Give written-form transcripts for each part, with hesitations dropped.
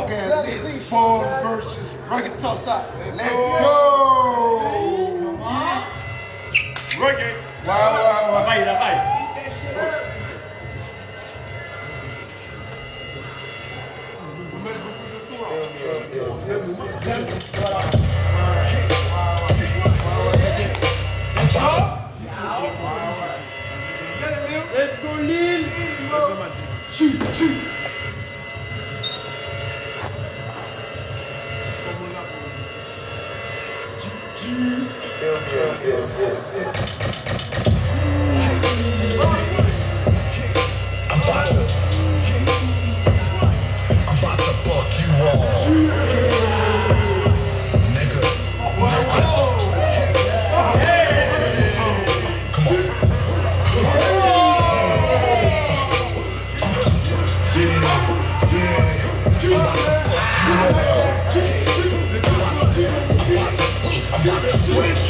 Okay, let's Paul versus Rugged Sosa. Let's go! Rugged. Wow. Vai. Let's go, Lille! Shoot! I'm about to fuck you all. Nigga. Come on. I'm about to switch.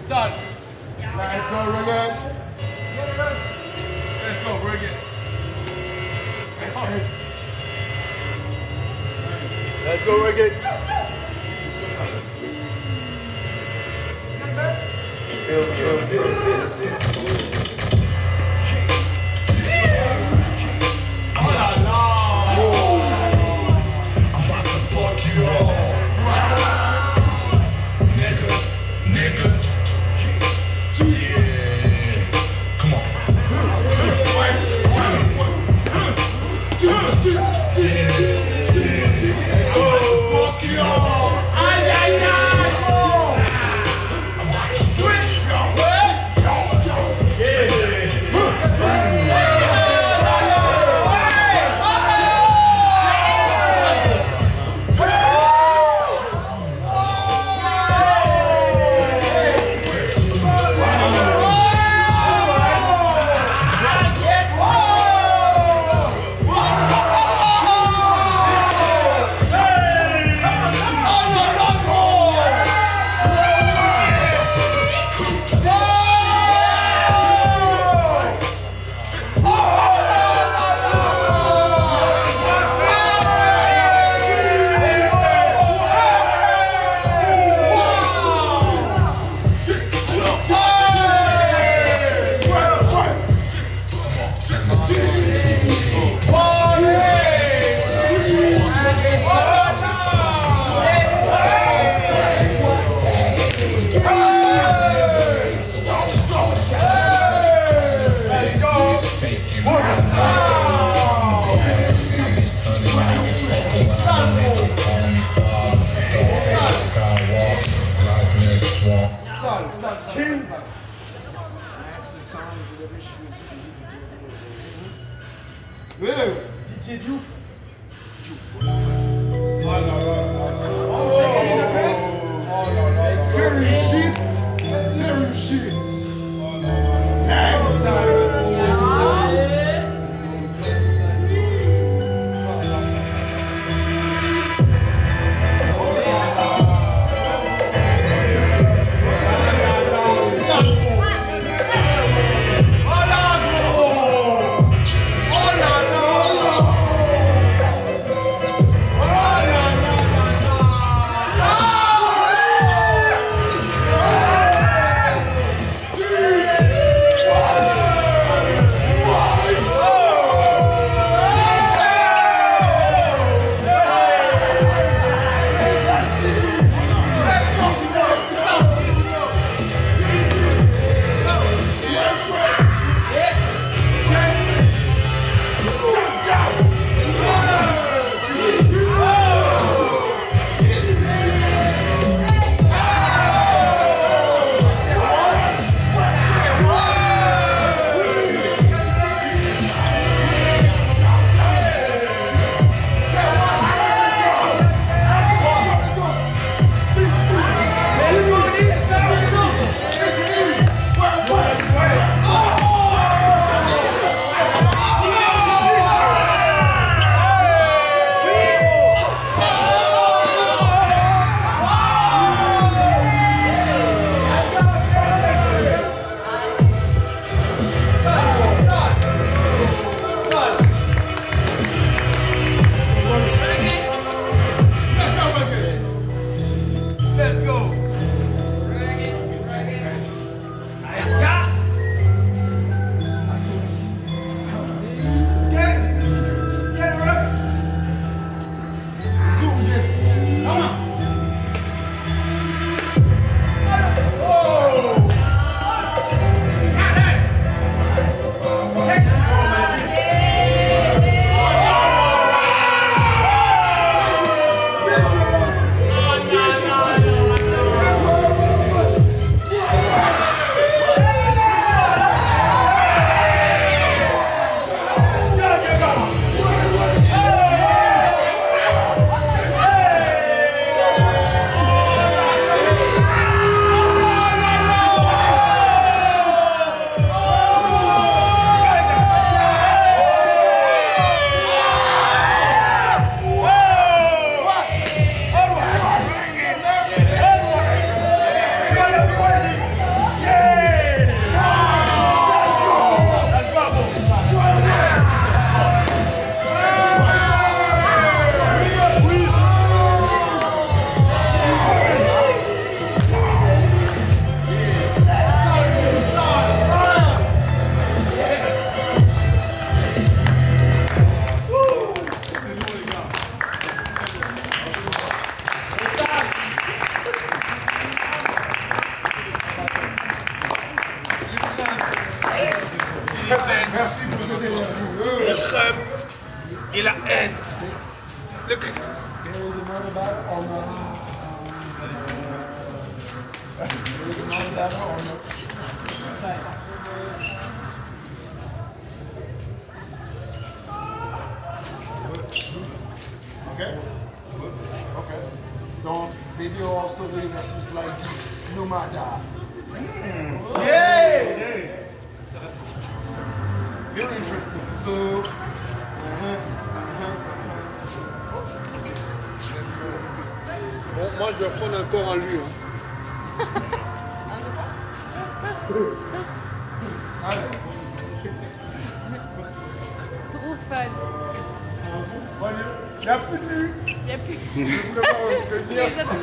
Son. Let's go, Rugged. Let's go, Rugged. Let's go, Rugged. I'm about to fuck you all. Nigga. Yeah. Come on. Fuck you all. I'm about to switch. DJ Diouf. Serious shit. Serious shit. Next time. Merci pour cette interview. Le KRUMP et la haine. Le KRUMP. There is another battle or not? There is another battle or not? Okay? Okay. Donc, Baby Horse Story versus like Nomada. Very interesting. So, Bon, moi je vais prendre encore un lui. Hein. allez. Trop fan. Il n'y a plus de lui. Il n'y a plus. Je voulais pas revenir. Les autres,